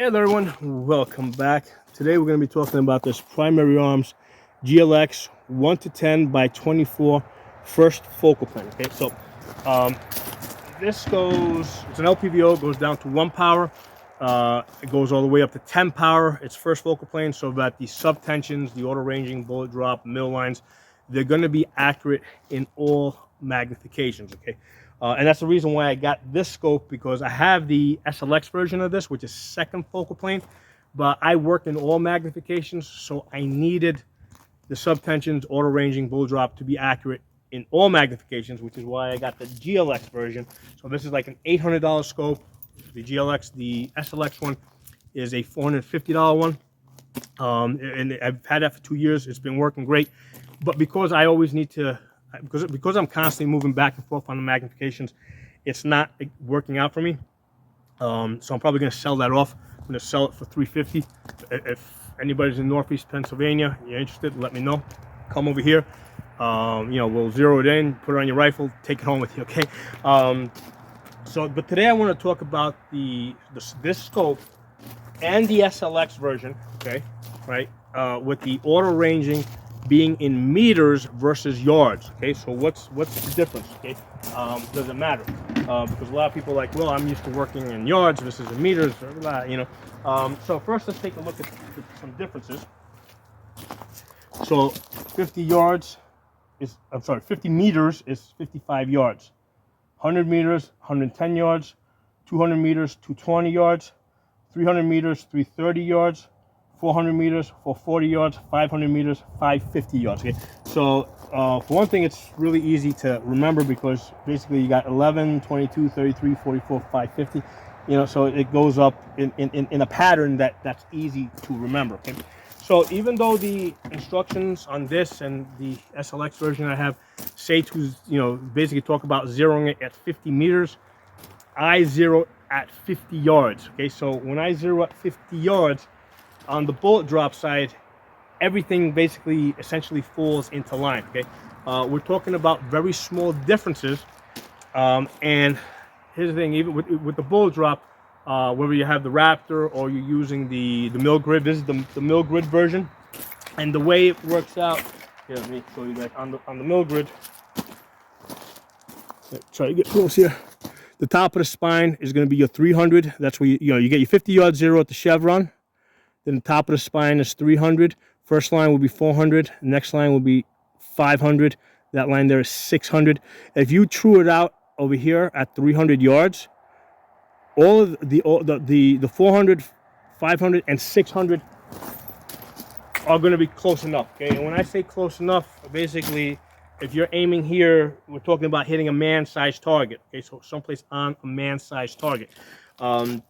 Hello everyone, welcome back. Today we're going to be talking about this Primary Arms GLX 1-10x24 first focal plane. Okay, so this goes, it's an LPVO, goes down to 1 power. It goes all the way up to 10 power. It's first focal plane, so that the subtensions, the auto ranging, bullet drop, mill lines, they're going to be accurate in all magnifications. Okay. And that's the reason why I got this scope, because I have the SLX version of this, which is second focal plane, but I worked in all magnifications, so I needed the subtensions, auto ranging, bullet drop to be accurate in all magnifications, which is why I got the GLX version. So this is like an $800 scope. The GLX, the SLX one is a $450 one. And I've had that for 2 years. It's been working great, but because I always need to, because I'm constantly moving back and forth on the magnifications, it's not working out for me. So I'm probably going to sell that off. I'm going to sell it for $350. If anybody's in Northeast Pennsylvania, you're interested, let me know. Come over here. We'll zero it in, put it on your rifle, take it home with you. Okay. But today I want to talk about this scope and the SLX version. Okay, right? With the auto ranging being in meters versus yards. Okay, so what's the difference? Okay, does it matter? Because a lot of people are like, well, I'm used to working in yards, this is in meters, so first let's take a look at some differences. So 50 meters is 55 yards, 100 meters 110 yards, 200 meters 220 yards, 300 meters 330 yards, 400 meters 440 yards, 500 meters 550 yards. Okay, so for one thing, it's really easy to remember, because basically you got 11, 22, 33, 44, 550. So it goes up in a pattern that's easy to remember. Okay, so even though the instructions on this and the SLX version I have say to basically talk about zeroing it at 50 meters, I zero at 50 yards. Okay, so when I zero at 50 yards, on the bullet drop side, everything basically essentially falls into line. Okay, we're talking about very small differences, and here's the thing: even with the bullet drop, whether you have the Raptor or you're using the mill grid, this is the mill grid version, and the way it works out. Here, let me show you guys on the mill grid. Try to get close here. The top of the spine is going to be your 300. That's where you get your 50 yard zero at the chevron. Then the top of the spine is 300. First line will be 400. Next line will be 500. That line there is 600. If you true it out over here at 300 yards, all of the 400, 500, and 600 are going to be close enough. Okay, and when I say close enough, basically, if you're aiming here, we're talking about hitting a man-sized target. Okay, so someplace on a man-sized target. When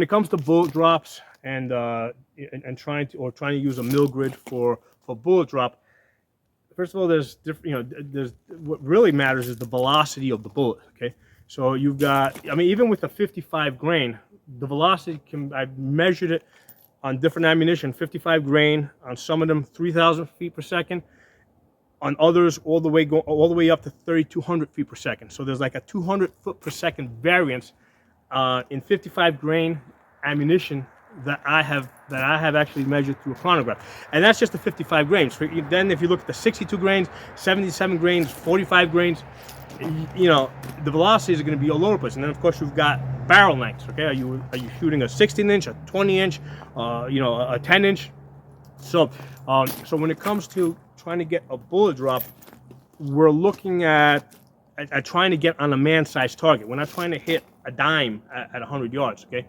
it comes to bullet drops and trying to use a mill grid for bullet drop, first of all, there's what really matters is the velocity of the bullet. Okay, so you've got, even with the 55 grain, the velocity I've measured it on different ammunition. 55 grain on some of them 3,000 feet per second, on others all the way up to 3,200 feet per second. So there's like a 200 foot per second variance in 55 grain ammunition that I have actually measured through a chronograph, and that's just the 55 grains. Then if you look at the 62 grains, 77 grains, 45 grains, the velocities are going to be all over the place. And then of course you've got barrel lengths. Okay, are you shooting a 16-inch, a 20-inch, a 10-inch? So when it comes to trying to get a bullet drop, we're looking at trying to get on a man-sized target. We're not trying to hit a dime at 100 yards. Okay,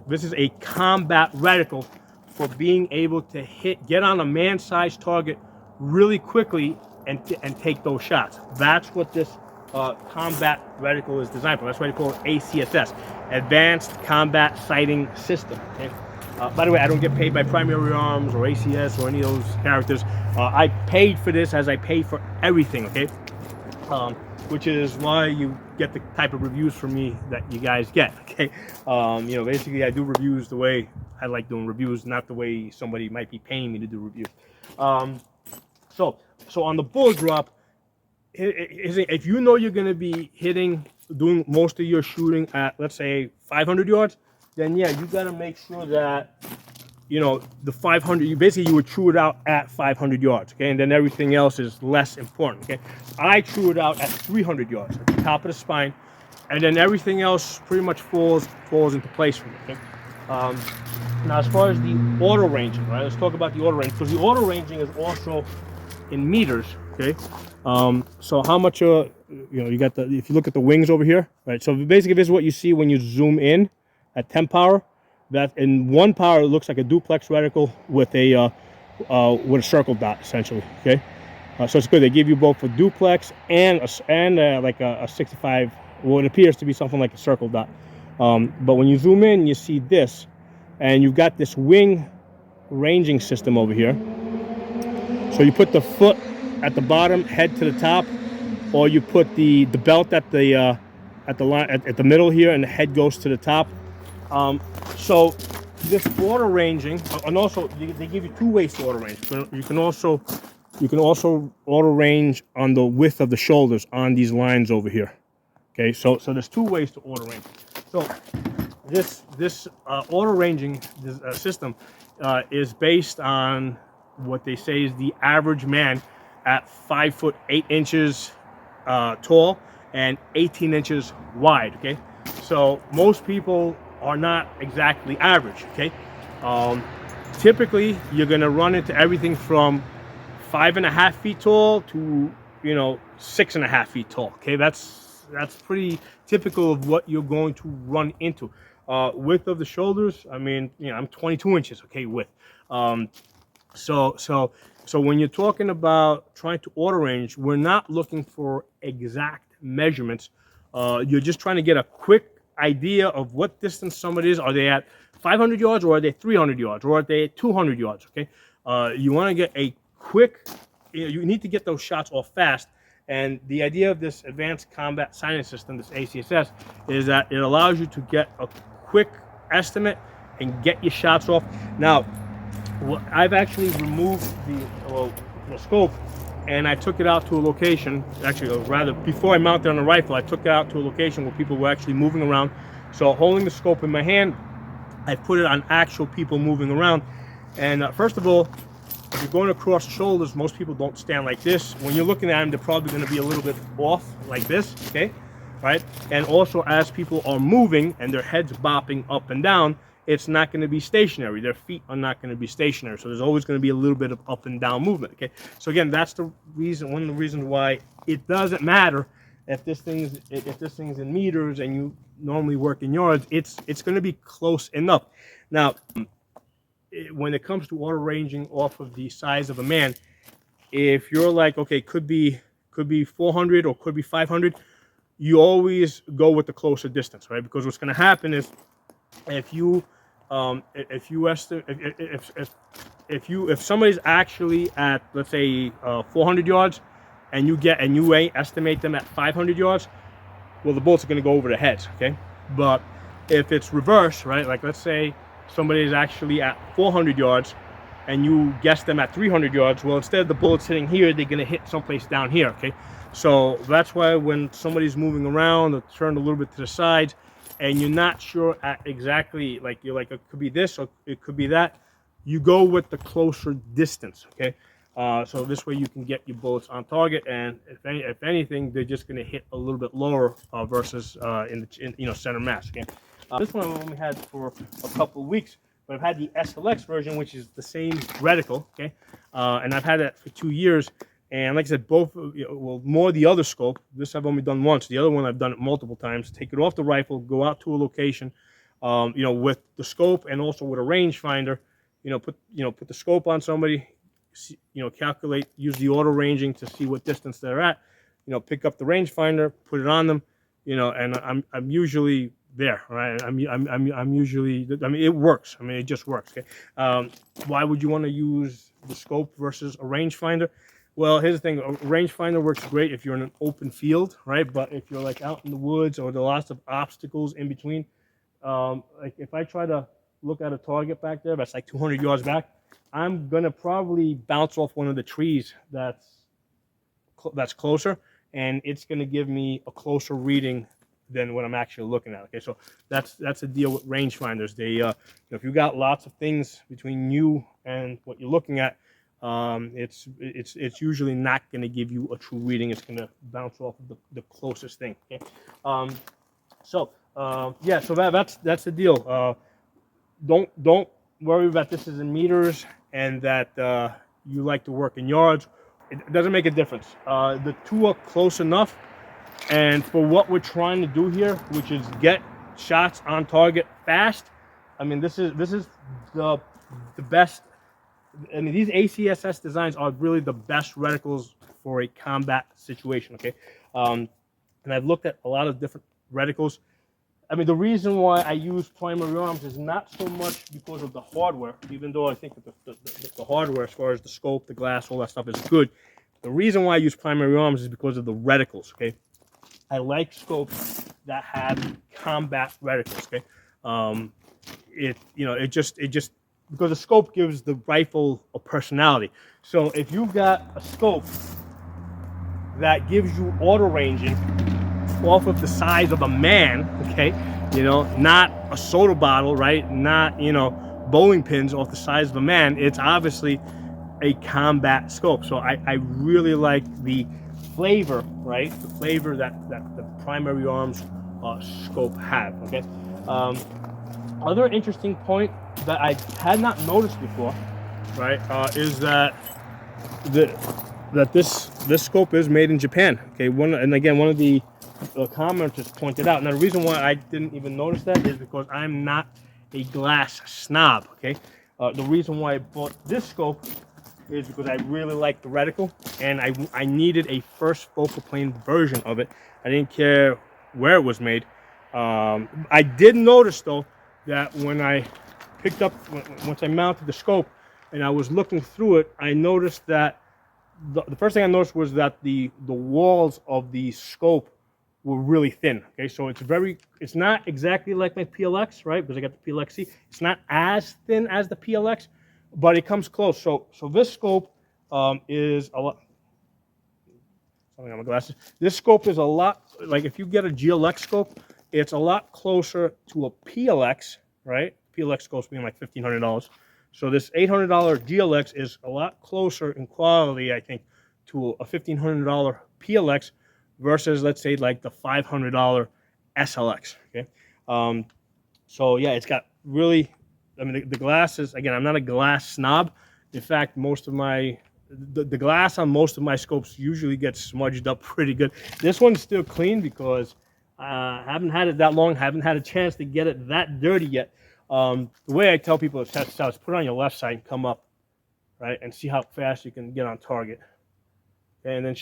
this is a combat reticle for being able to get on a man-sized target really quickly and take those shots. That's what this combat reticle is designed for. That's why they call it ACSS, Advanced Combat Sighting System. Okay. By the way, I don't get paid by Primary Arms or ACS or any of those characters. I paid for this as I paid for everything. Okay. Which is why you get the type of reviews from me that you guys get. Okay, basically I do reviews the way I like doing reviews, not the way somebody might be paying me to do reviews. So on the bullet drop, if you know you're going to be hitting doing most of your shooting at, let's say, 500 yards, then yeah, you got to make sure that, you know, the 500, you would chew it out at 500 yards, okay? And then everything else is less important, okay? I chew it out at 300 yards, at the top of the spine, and then everything else pretty much falls into place for me, okay? Now, as far as the auto ranging, right? Let's talk about the auto ranging, because the auto ranging is also in meters, okay? So how much, you know, you got the, if you look at the wings over here, right? So basically, this is what you see when you zoom in at 10 power. That in 1 power, it looks like a duplex reticle with a circle dot, essentially, okay? So it's good. They give you both a duplex and like a 65, what appears to be something like a circle dot. But when you zoom in, you see this, and you've got this wing ranging system over here. So you put the foot at the bottom, head to the top, or you put the belt at the line at the middle here, and the head goes to the top. So this auto ranging, and also they give you 2 ways to auto range. You can also auto range on the width of the shoulders on these lines over here. Okay, so there's 2 ways to auto range. So this auto ranging system is based on what they say is the average man at 5 foot 8 inches tall and 18 inches wide. Okay, so most people are not exactly average, okay? Typically, you're gonna run into everything from 5.5 feet tall to, you know, 6.5 feet tall, okay? That's pretty typical of what you're going to run into. Width of the shoulders, I mean, you know, I'm 22 inches, okay, width. So when you're talking about trying to auto range, we're not looking for exact measurements. You're just trying to get a quick idea of what distance somebody is. Are they at 500 yards, or are they 300 yards, or are they at 200 yards? Okay, you want to get a quick, you need to get those shots off fast. And the idea of this advanced combat sighting system, this acss, is that it allows you to get a quick estimate and get your shots off. Now, I've actually removed the scope, and I took it out to a location, actually, or rather, before I mounted on the rifle, I took it out to a location where people were actually moving around. So holding the scope in my hand, I put it on actual people moving around. And first of all, if you're going across the shoulders, most people don't stand like this. When you're looking at them, they're probably going to be a little bit off like this, okay? Right? And also, as people are moving and their heads bopping up and down, it's not going to be stationary. Their feet are not going to be stationary. So there's always going to be a little bit of up and down movement. Okay. So again, that's the reason, one of the reasons why it doesn't matter if this thing's in meters and you normally work in yards. It's going to be close enough. Now, when it comes to auto ranging off of the size of a man, if you're like, okay, could be 400 or could be 500, you always go with the closer distance, right? Because what's going to happen is, if somebody's actually at, let's say, 400 yards, and you estimate them at 500 yards, well, the bullets are going to go over their heads, okay? But if it's reverse, right, like let's say somebody is actually at 400 yards and you guess them at 300 yards, well, instead of the bullets hitting here, they're going to hit someplace down here, okay? So that's why when somebody's moving around or turned a little bit to the sides, and you're not sure at exactly, like, you're like, it could be this or it could be that, you go with the closer distance, okay? So this way you can get your bullets on target, and if anything, they're just going to hit a little bit lower versus in center mass, okay? This one I've only had for a couple of weeks, but I've had the SLX version, which is the same reticle, okay? And I've had that for 2 years. And like I said, both, well, more the other scope. This I've only done once. The other one I've done it multiple times. Take it off the rifle, go out to a location, with the scope and also with a rangefinder. Put the scope on somebody. Calculate, use the auto ranging to see what distance they're at. Pick up the rangefinder, put it on them. And I'm usually there, right? I'm usually. I mean, it works. I mean, it just works. Okay. Why would you want to use the scope versus a rangefinder? Well, here's the thing. A rangefinder works great if you're in an open field, right? But if you're like out in the woods or there are lots of obstacles in between, like if I try to look at a target back there that's like 200 yards back, I'm gonna probably bounce off one of the trees that's closer, and it's gonna give me a closer reading than what I'm actually looking at. Okay, so that's the deal with rangefinders. They if you got lots of things between you and what you're looking at, it's usually not going to give you a true reading. It's going to bounce off of the closest thing. Okay, yeah, so that's the deal. Don't worry about this is in meters and that you like to work in yards. It doesn't make a difference. The two are close enough, and for what we're trying to do here, which is get shots on target fast, I mean, this is the best. I mean, these acss designs are really the best reticles for a combat situation. Okay, and I've looked at a lot of different reticles. I mean, the reason why I use primary arms is not so much because of the hardware, even though I think that the hardware, as far as the scope, the glass, all that stuff is good. The reason why I use primary arms is because of the reticles. Okay, I like scopes that have combat reticles. Okay, it just because the scope gives the rifle a personality. So if you've got a scope that gives you auto ranging off of the size of a man, okay, not a soda bottle, right, not bowling pins off the size of a man, it's obviously a combat scope. So I really like the flavor, right, the flavor that the primary arms scope have. Okay, other interesting point that I had not noticed before, right, is that this scope is made in Japan. Okay, one of the commenters pointed out. Now, the reason why I didn't even notice that is because I'm not a glass snob. Okay, the reason why I bought this scope is because I really like the reticle, and I needed a first focal plane version of it. I didn't care where it was made. I did notice though that when I picked up, once I mounted the scope and I was looking through it, I noticed that the first thing I noticed was that the walls of the scope were really thin. Okay, so it's not exactly like my PLX, right? Because I got the PLXC. It's not as thin as the PLX, but it comes close. So this scope is a lot. Something on my glasses. This scope is a lot, like if you get a GLX scope, it's a lot closer to a PLX, right? PLX scopes being like $1,500. So this $800 GLX is a lot closer in quality, I think, to a $1,500 PLX versus, let's say, like the $500 SLX. Okay, so yeah, it's got really, I mean, the glass is, again, I'm not a glass snob. In fact, most of my the glass on most of my scopes usually gets smudged up pretty good. This one's still clean because I haven't had it that long, haven't had a chance to get it that dirty yet. The way I tell people to test this out is put it on your left side and come up, right, and see how fast you can get on target. And then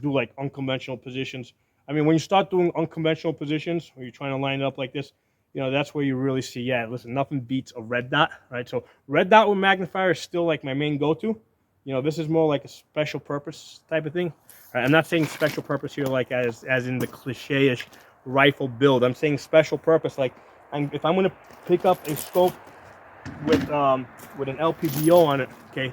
do like unconventional positions. I mean, when you start doing unconventional positions, when you're trying to line it up like this, that's where you really see, yeah, listen, nothing beats a red dot, right? So red dot with magnifier is still like my main go-to. This is more like a special purpose type of thing. Right? I'm not saying special purpose here like as in the cliche-ish rifle build. I'm saying special purpose like if I'm going to pick up a scope with an LPBO on it, okay,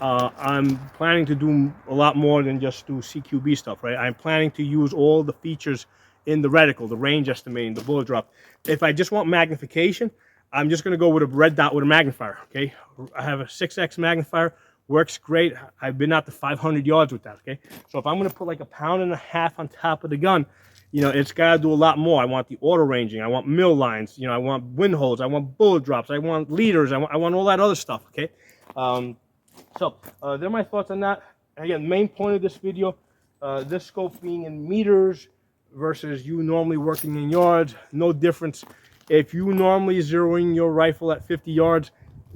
I'm planning to do a lot more than just do CQB stuff, right? I'm planning to use all the features in the reticle, the range estimating, the bullet drop. If I just want magnification, I'm just going to go with a red dot with a magnifier, okay? I have a 6X magnifier, works great. I've been out to 500 yards with that, okay? So if I'm going to put like 1.5 pounds on top of the gun, it's got to do a lot more. I want the auto ranging. I want mill lines. I want wind holes. I want bullet drops. I want leaders. I want all that other stuff, okay? So there are my thoughts on that. Again, main point of this video, this scope being in meters versus you normally working in yards, no difference. If you normally zeroing your rifle at 50 yards,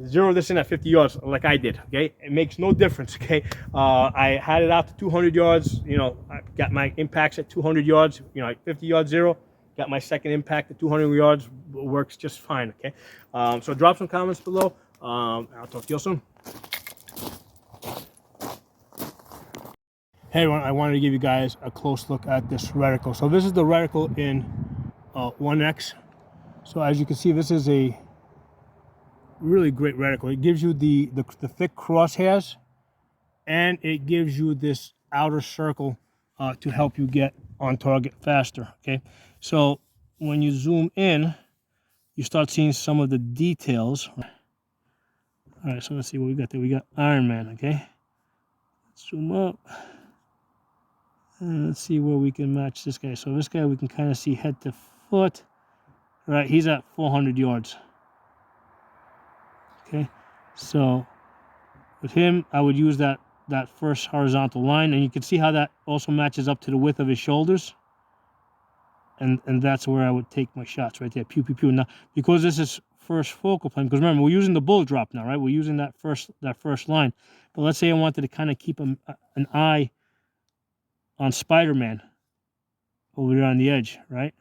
zero this in at 50 yards like I did, okay? It makes no difference, okay? I had it out to 200 yards, I got my impacts at 200 yards, at 50 yards zero, got my second impact at 200 yards, works just fine, okay? So drop some comments below. I'll talk to you soon. Hey everyone, I wanted to give you guys a close look at this reticle. So this is the reticle in 1X. So as you can see, this is a really great reticle. It gives you the thick crosshairs, and it gives you this outer circle to help you get on target faster. Okay, so when you zoom in, you start seeing some of the details. All right, so let's see what we got there. We got Iron Man. Okay, let's zoom up. And let's see where we can match this guy. So this guy we can kind of see head to foot. Right, he's at 400 yards. Okay, so with him, I would use that first horizontal line, and you can see how that also matches up to the width of his shoulders. And that's where I would take my shots right there. Pew, pew, pew. Now, because this is first focal plane, because remember, we're using the bullet drop now, right? We're using that first line. But let's say I wanted to kind of keep an eye on Spider-Man over there on the edge, right?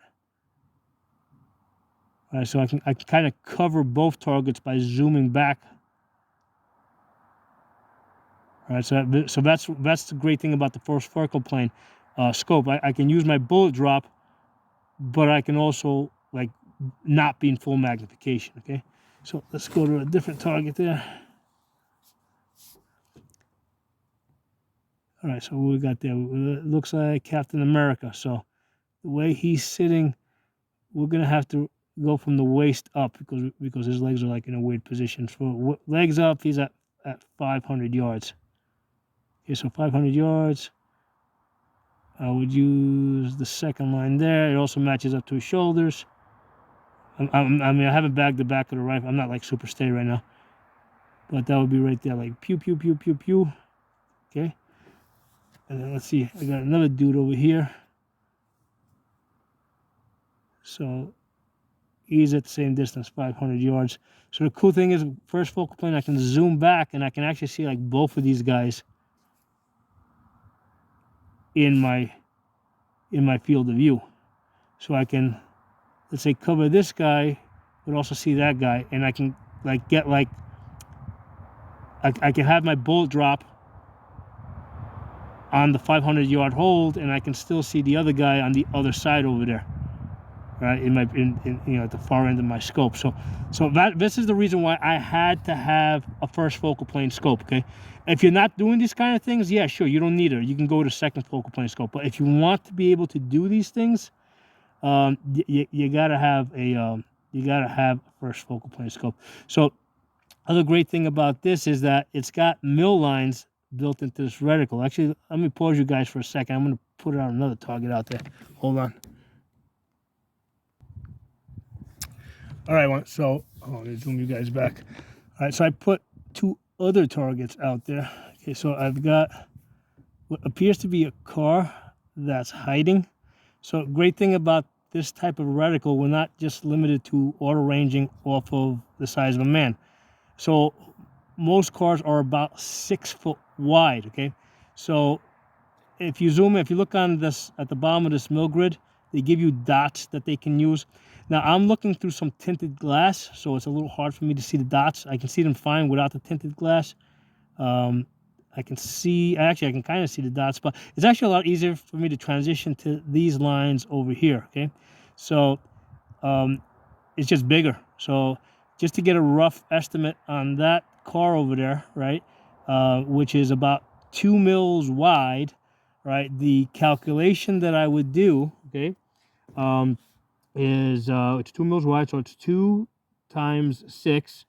All right, so I can kind of cover both targets by zooming back. All right, so that's the great thing about the first focal plane scope. I can use my bullet drop, but I can also like not be in full magnification. Okay, so let's go to a different target there. All right, so what we got there? It looks like Captain America. So the way he's sitting, we're gonna have to go from the waist up because his legs are like in a weird position. So legs up, he's at 500 yards. Okay, so 500 yards. I would use the second line there. It also matches up to his shoulders. I mean, I haven't bagged the back of the rifle. I'm not like super steady right now. But that would be right there, like pew, pew, pew, pew, pew. Okay. And then let's see. I got another dude over here. So he's at the same distance, 500 yards. So the cool thing is, first focal plane, I can zoom back and I can actually see like both of these guys in my field of view. So I can, let's say, cover this guy, but also see that guy, and I can like get like I can have my bullet drop on the 500-yard hold, and I can still see the other guy on the other side over there, right? At the far end of my scope. So this is the reason why I had to have a first focal plane scope. Okay, if you're not doing these kind of things, yeah, sure, you don't need it. You can go to second focal plane scope. But if you want to be able to do these things, you gotta have a first focal plane scope. So other great thing about this is that it's got mill lines built into this reticle. Actually, let me pause you guys for a second. I'm going to put it on another target out there. Hold on. All right, so let me zoom you guys back. All right, so I put two other targets out there. Okay, so I've got what appears to be a car that's hiding. So great thing about this type of reticle, we're not just limited to auto ranging off of the size of a man. So most cars are about 6 foot wide. Okay, so if you zoom in, if you look on this at the bottom of this mill grid, they give you dots that they can use. Now I'm looking through some tinted glass, so it's a little hard for me to see the dots. I can see them fine without the tinted glass. I can kind of see the dots, but it's actually a lot easier for me to transition to these lines over here. Okay, so it's just bigger. So just to get a rough estimate on that car over there, right, which is about 2 mils wide, right, the calculation that I would do, okay, is it's 2 mils wide, so it's 2 times 6.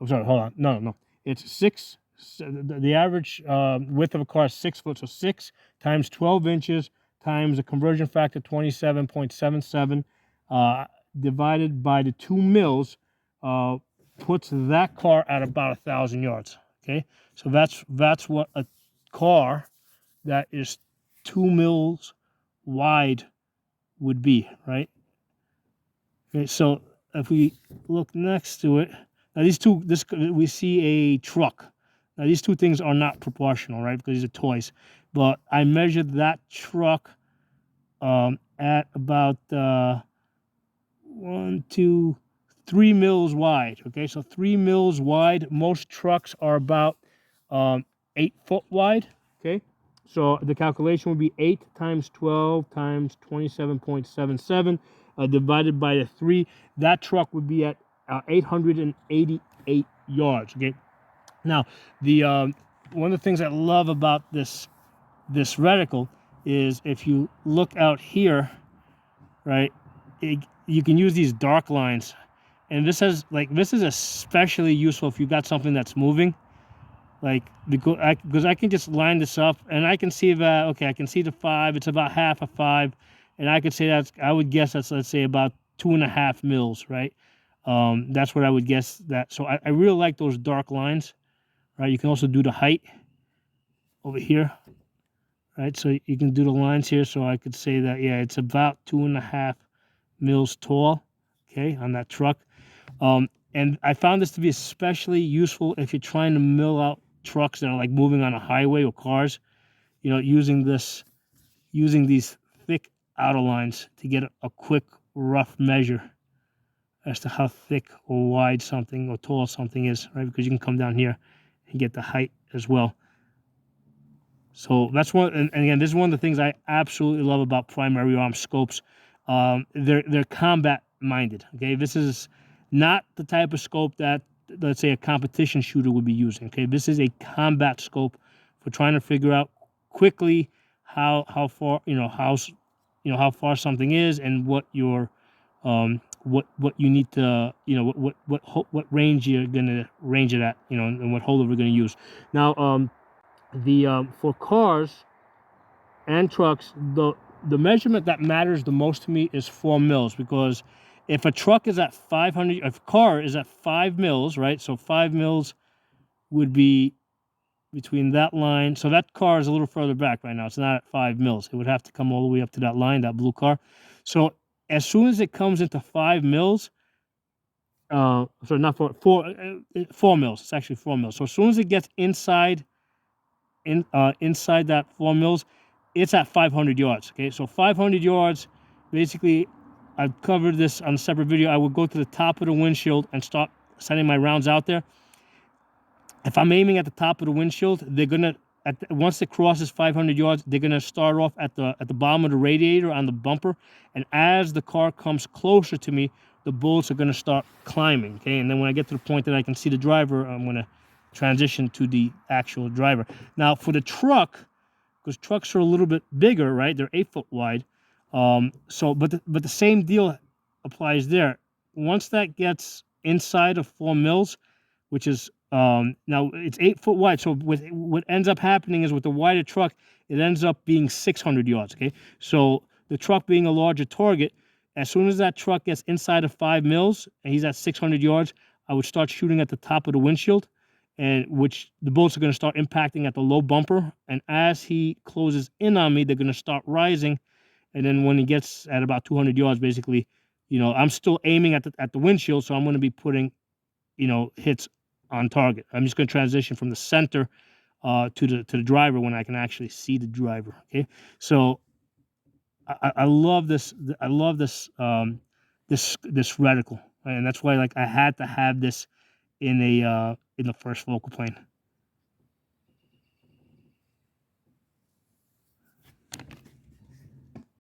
I'm sorry, hold on. No. It's 6. The average width of a car is 6 foot, so 6 times 12 inches times a conversion factor 27.77 divided by the 2 mils puts that car at about 1,000 yards. Okay, so that's what a car that is 2 mils wide would be, right? Okay, so if we look next to it, now we see a truck. Now these two things are not proportional, right? Because these are toys. But I measured that truck at about 3 mils wide. Okay, so 3 mils wide. Most trucks are about 8 foot wide. Okay, so the calculation would be 8 times 12 times 27.77 divided by the 3. That truck would be at 888 yards. Okay, now the one of the things I love about this reticle is if you look out here, right, you can use these dark lines. And this is especially useful if you've got something that's moving. Like, because I can just line this up and I can see that, okay, I can see the 5, it's about half a 5, and I could say I would guess that's, let's say, about 2.5 mils, right? That's what I would guess that. So I really like those dark lines, right? You can also do the height over here, right? So you can do the lines here. So I could say that, yeah, it's about 2.5 mils tall, okay, on that truck. And I found this to be especially useful if you're trying to mill out trucks that are like moving on a highway or cars, you know, using these thick outer lines to get a quick rough measure as to how thick or wide something or tall something is, right? Because you can come down here and get the height as well. So that's one, and again, this is one of the things I absolutely love about primary arm scopes. They're combat minded. Okay, this is not the type of scope that, let's say, a competition shooter would be using. Okay, this is a combat scope for trying to figure out quickly how far, how far something is, and what your what you need to, what range you're gonna range it at, and what holder we're gonna use. Now, for cars and trucks, the measurement that matters the most to me is 4 mils, because if a truck is at 500, if a car is at 5 mils, right? So 5 mils would be between that line. So that car is a little further back right now. It's not at 5 mils. It would have to come all the way up to that line, that blue car. So as soon as it comes into 5 mils, so not 4 mils. It's actually 4 mils. So as soon as it gets inside that 4 mils, it's at 500 yards. Okay, so 500 yards, basically, I've covered this on a separate video. I would go to the top of the windshield and start sending my rounds out there. If I'm aiming at the top of the windshield, they're gonna, once it crosses 500 yards, they're gonna start off at the bottom of the radiator on the bumper, and as the car comes closer to me, the bullets are gonna start climbing. Okay, and then when I get to the point that I can see the driver, I'm gonna transition to the actual driver. Now for the truck, because trucks are a little bit bigger, right? They're 8 foot wide. But the same deal applies there. Once that gets inside of 4 mils, which is now it's 8 foot wide. So what ends up happening is with the wider truck, it ends up being 600 yards. Okay, so the truck being a larger target, as soon as that truck gets inside of 5 mils and he's at 600 yards, I would start shooting at the top of the windshield, and which the bullets are going to start impacting at the low bumper. And as he closes in on me, they're going to start rising. And then when he gets at about 200 yards, basically, I'm still aiming at the windshield, so I'm going to be putting, hits on target. I'm just going to transition from the center to the driver when I can actually see the driver. Okay, so I love this. I love this reticle, right? And that's why, like, I had to have this in the first focal plane.